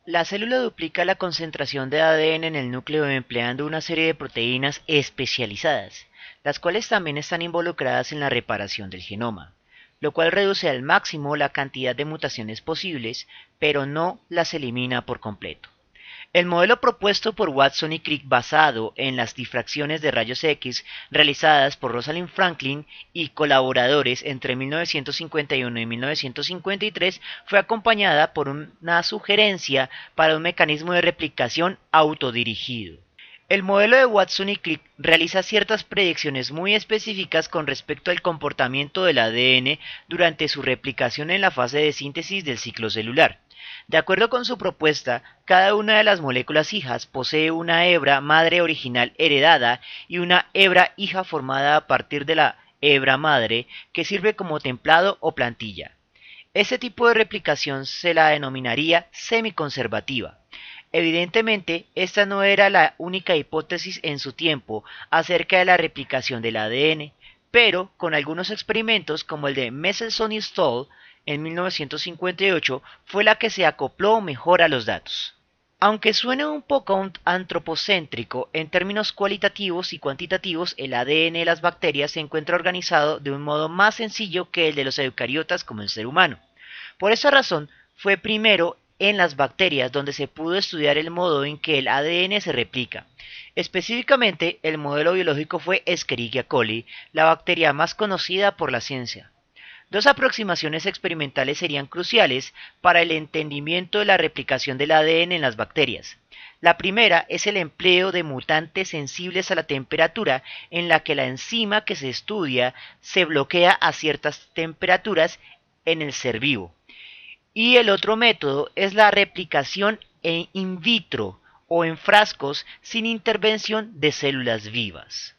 La célula duplica la concentración de ADN en el núcleo empleando una serie de proteínas especializadas, las cuales también están involucradas en la reparación del genoma, lo cual reduce al máximo la cantidad de mutaciones posibles, pero no las elimina por completo. El modelo propuesto por Watson y Crick basado en las difracciones de rayos X realizadas por Rosalind Franklin y colaboradores entre 1951 y 1953 fue acompañada por una sugerencia para un mecanismo de replicación autodirigido. El modelo de Watson y Crick realiza ciertas predicciones muy específicas con respecto al comportamiento del ADN durante su replicación en la fase de síntesis del ciclo celular. De acuerdo con su propuesta, cada una de las moléculas hijas posee una hebra madre original heredada y una hebra hija formada a partir de la hebra madre que sirve como templado o plantilla. Este tipo de replicación se la denominaría semiconservativa. Evidentemente, esta no era la única hipótesis en su tiempo acerca de la replicación del ADN, pero con algunos experimentos como el de Mendelssohn y Stoll en 1958 fue la que se acopló mejor a los datos. Aunque suene un poco antropocéntrico, en términos cualitativos y cuantitativos, el ADN de las bacterias se encuentra organizado de un modo más sencillo que el de los eucariotas como el ser humano. Por esa razón, fue primero en las bacterias donde se pudo estudiar el modo en que el ADN se replica. Específicamente, el modelo biológico fue Escherichia coli, la bacteria más conocida por la ciencia. Dos aproximaciones experimentales serían cruciales para el entendimiento de la replicación del ADN en las bacterias. La primera es el empleo de mutantes sensibles a la temperatura, en la que la enzima que se estudia se bloquea a ciertas temperaturas en el ser vivo. Y el otro método es la replicación in vitro o en frascos sin intervención de células vivas.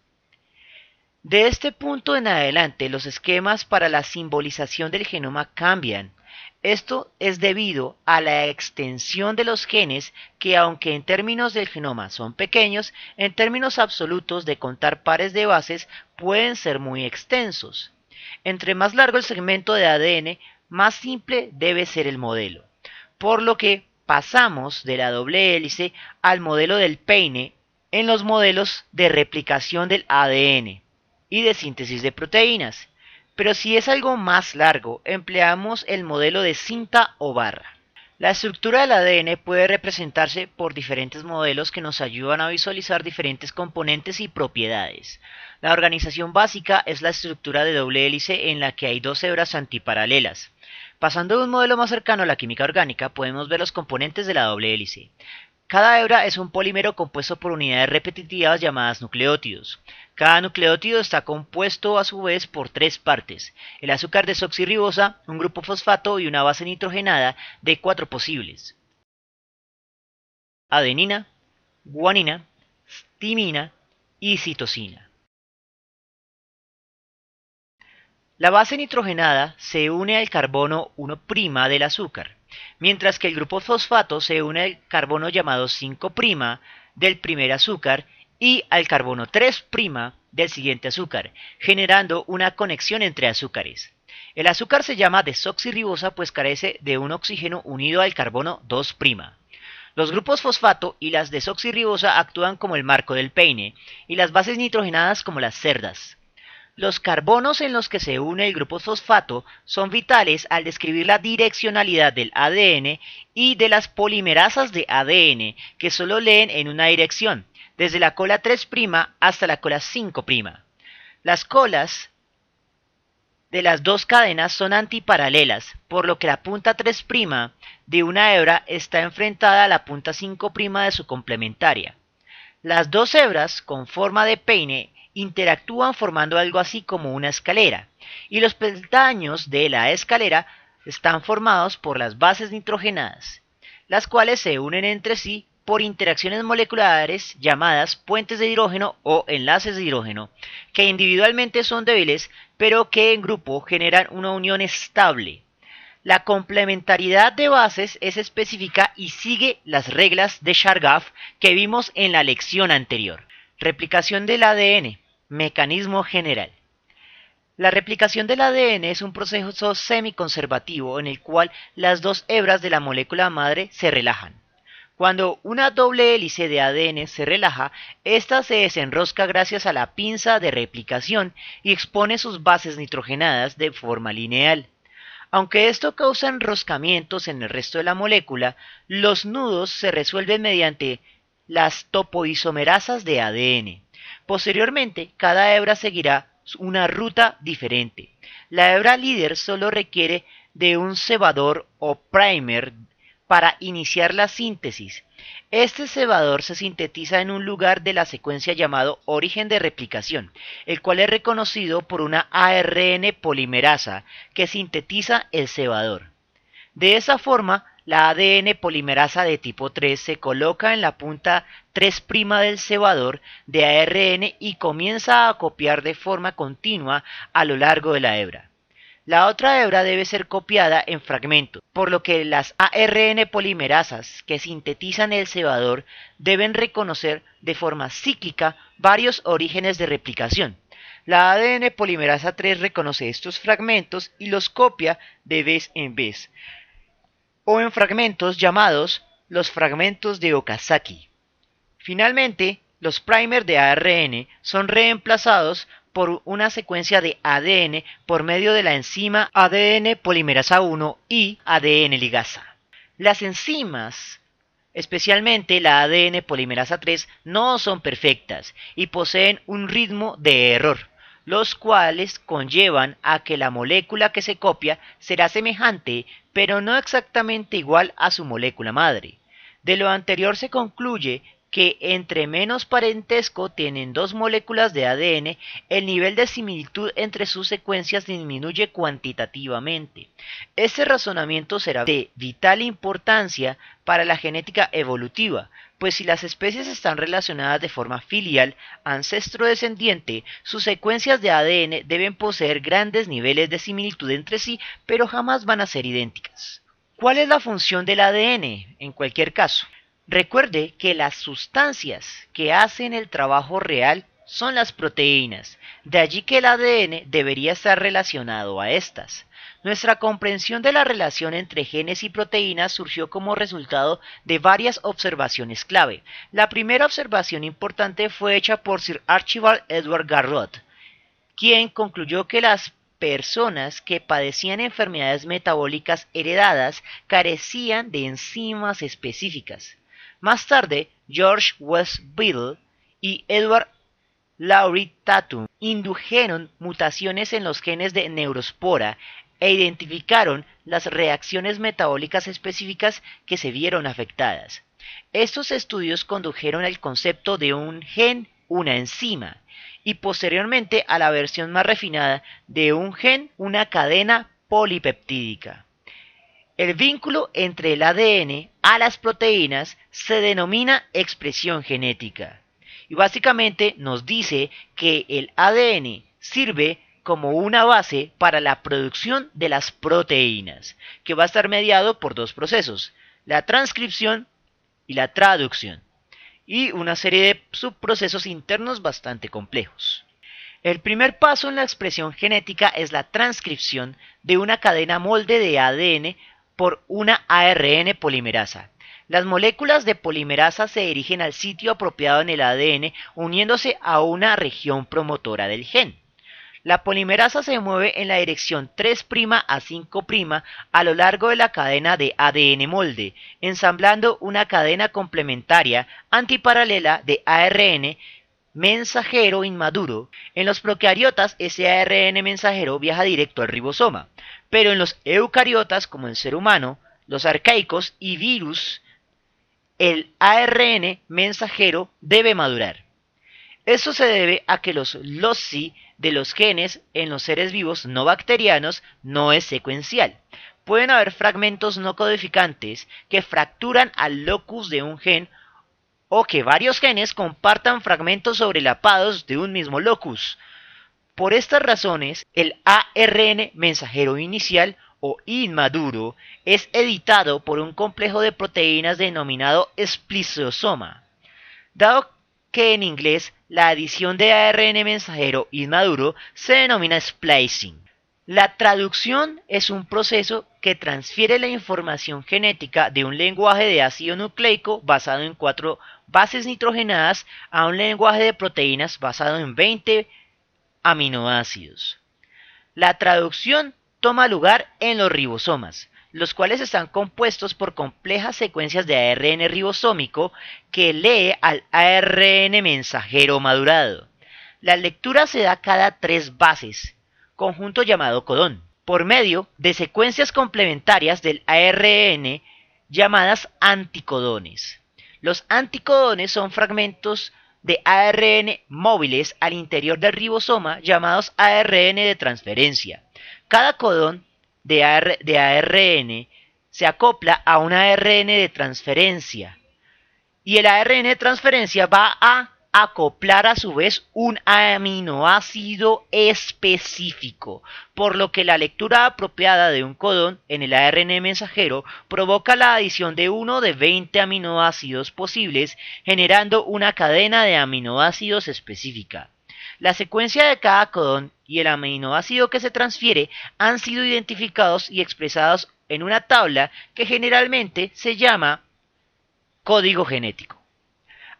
De este punto en adelante, los esquemas para la simbolización del genoma cambian. Esto es debido a la extensión de los genes que, aunque en términos del genoma son pequeños, en términos absolutos de contar pares de bases pueden ser muy extensos. Entre más largo el segmento de ADN, más simple debe ser el modelo. Por lo que pasamos de la doble hélice al modelo del peine en los modelos de replicación del ADN y de síntesis de proteínas. Pero si es algo más largo, empleamos el modelo de cinta o barra. La estructura del ADN puede representarse por diferentes modelos que nos ayudan a visualizar diferentes componentes y propiedades. La organización básica es la estructura de doble hélice en la que hay dos hebras antiparalelas. Pasando de un modelo más cercano a la química orgánica, podemos ver los componentes de la doble hélice. Cada hebra es un polímero compuesto por unidades repetitivas llamadas nucleótidos. Cada nucleótido está compuesto a su vez por tres partes: el azúcar desoxirribosa, un grupo fosfato y una base nitrogenada de cuatro posibles: adenina, guanina, timina y citosina. La base nitrogenada se une al carbono 1' del azúcar, mientras que el grupo fosfato se une al carbono llamado 5' del primer azúcar y al carbono 3' del siguiente azúcar, generando una conexión entre azúcares. El azúcar se llama desoxirribosa pues carece de un oxígeno unido al carbono 2'. Los grupos fosfato y las desoxirribosa actúan como el marco del peine y las bases nitrogenadas como las cerdas. Los carbonos en los que se une el grupo fosfato son vitales al describir la direccionalidad del ADN y de las polimerasas de ADN que solo leen en una dirección, desde la cola 3' hasta la cola 5'. Las colas de las dos cadenas son antiparalelas, por lo que la punta 3' de una hebra está enfrentada a la punta 5' de su complementaria. Las dos hebras con forma de peine interactúan formando algo así como una escalera, y los peldaños de la escalera están formados por las bases nitrogenadas, las cuales se unen entre sí por interacciones moleculares llamadas puentes de hidrógeno o enlaces de hidrógeno, que individualmente son débiles, pero que en grupo generan una unión estable. La complementariedad de bases es específica y sigue las reglas de Chargaff que vimos en la lección anterior. Replicación del ADN. Mecanismo general. La replicación del ADN es un proceso semiconservativo en el cual las dos hebras de la molécula madre se relajan. Cuando una doble hélice de ADN se relaja, ésta se desenrosca gracias a la pinza de replicación y expone sus bases nitrogenadas de forma lineal. Aunque esto causa enroscamientos en el resto de la molécula, los nudos se resuelven mediante las topoisomerasas de ADN. Posteriormente, cada hebra seguirá una ruta diferente. La hebra líder solo requiere de un cebador o primer para iniciar la síntesis. Este cebador se sintetiza en un lugar de la secuencia llamado origen de replicación, el cual es reconocido por una ARN polimerasa que sintetiza el cebador. De esa forma, la ADN polimerasa de tipo 3 se coloca en la punta 3' del cebador de ARN y comienza a copiar de forma continua a lo largo de la hebra. La otra hebra debe ser copiada en fragmentos, por lo que las ARN polimerasas que sintetizan el cebador deben reconocer de forma cíclica varios orígenes de replicación. La ADN polimerasa 3 reconoce estos fragmentos y los copia de vez en vez, o en fragmentos llamados los fragmentos de Okazaki. Finalmente, los primers de ARN son reemplazados por una secuencia de ADN por medio de la enzima ADN polimerasa 1 y ADN ligasa. Las enzimas, especialmente la ADN polimerasa 3, no son perfectas y poseen un ritmo de error, los cuales conllevan a que la molécula que se copia será semejante, pero no exactamente igual a su molécula madre. De lo anterior se concluye que entre menos parentesco tienen dos moléculas de ADN, el nivel de similitud entre sus secuencias disminuye cuantitativamente. Este razonamiento será de vital importancia para la genética evolutiva, pues si las especies están relacionadas de forma filial, ancestro-descendiente, sus secuencias de ADN deben poseer grandes niveles de similitud entre sí, pero jamás van a ser idénticas. ¿Cuál es la función del ADN en cualquier caso? Recuerde que las sustancias que hacen el trabajo real son las proteínas, de allí que el ADN debería estar relacionado a estas. Nuestra comprensión de la relación entre genes y proteínas surgió como resultado de varias observaciones clave. La primera observación importante fue hecha por Sir Archibald Edward Garrod, quien concluyó que las personas que padecían enfermedades metabólicas heredadas carecían de enzimas específicas. Más tarde, George West Biddle y Edward Lowry Tatum indujeron mutaciones en los genes de Neurospora e identificaron las reacciones metabólicas específicas que se vieron afectadas. Estos estudios condujeron al concepto de un gen, una enzima, y posteriormente a la versión más refinada de un gen, una cadena polipeptídica. El vínculo entre el ADN a las proteínas se denomina expresión genética y básicamente nos dice que el ADN sirve como una base para la producción de las proteínas, que va a estar mediado por dos procesos, la transcripción y la traducción, y una serie de subprocesos internos bastante complejos. El primer paso en la expresión genética es la transcripción de una cadena molde de ADN por una ARN polimerasa. Las moléculas de polimerasa se dirigen al sitio apropiado en el ADN uniéndose a una región promotora del gen. La polimerasa se mueve en la dirección 3' a 5' a lo largo de la cadena de ADN molde, ensamblando una cadena complementaria antiparalela de ARN mensajero inmaduro. En los procariotas, ese ARN mensajero viaja directo al ribosoma, pero en los eucariotas, como el ser humano, los arcaicos y virus, el ARN mensajero debe madurar. Esto se debe a que los loci de los genes en los seres vivos no bacterianos no es secuencial. Pueden haber fragmentos no codificantes que fracturan al locus de un gen o que varios genes compartan fragmentos sobrelapados de un mismo locus. Por estas razones, el ARN mensajero inicial o inmaduro es editado por un complejo de proteínas denominado spliceosoma. Dado que en inglés la adición de ARN mensajero inmaduro se denomina splicing. La traducción es un proceso que transfiere la información genética de un lenguaje de ácido nucleico basado en 4 bases nitrogenadas a un lenguaje de proteínas basado en 20 aminoácidos. La traducción toma lugar en los ribosomas, los cuales están compuestos por complejas secuencias de ARN ribosómico que lee al ARN mensajero madurado. La lectura se da cada 3 bases, conjunto llamado codón, por medio de secuencias complementarias del ARN llamadas anticodones. Los anticodones son fragmentos de ARN móviles al interior del ribosoma llamados ARN de transferencia. Cada codón de ARN se acopla a un ARN de transferencia y el ARN de transferencia va a acoplar a su vez un aminoácido específico, por lo que la lectura apropiada de un codón en el ARN mensajero provoca la adición de uno de 20 aminoácidos posibles, generando una cadena de aminoácidos específica. La secuencia de cada codón y el aminoácido que se transfiere han sido identificados y expresados en una tabla que generalmente se llama código genético.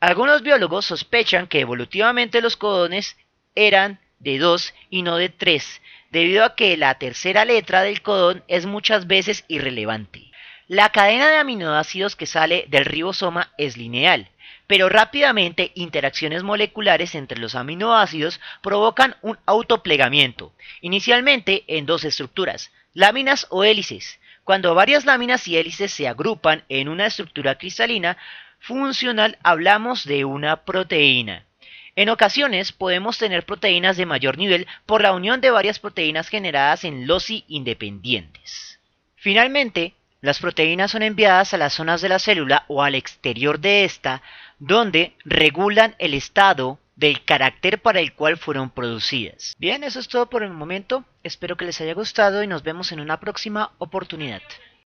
Algunos biólogos sospechan que evolutivamente los codones eran de 2 y no de 3, debido a que la tercera letra del codón es muchas veces irrelevante. La cadena de aminoácidos que sale del ribosoma es lineal, pero rápidamente interacciones moleculares entre los aminoácidos provocan un autoplegamiento, inicialmente en 2 estructuras, láminas o hélices. Cuando varias láminas y hélices se agrupan en una estructura cristalina funcional, hablamos de una proteína. En ocasiones podemos tener proteínas de mayor nivel por la unión de varias proteínas generadas en loci independientes. Finalmente, las proteínas son enviadas a las zonas de la célula o al exterior de esta, donde regulan el estado del carácter para el cual fueron producidas. Bien, eso es todo por el momento. Espero que les haya gustado y nos vemos en una próxima oportunidad.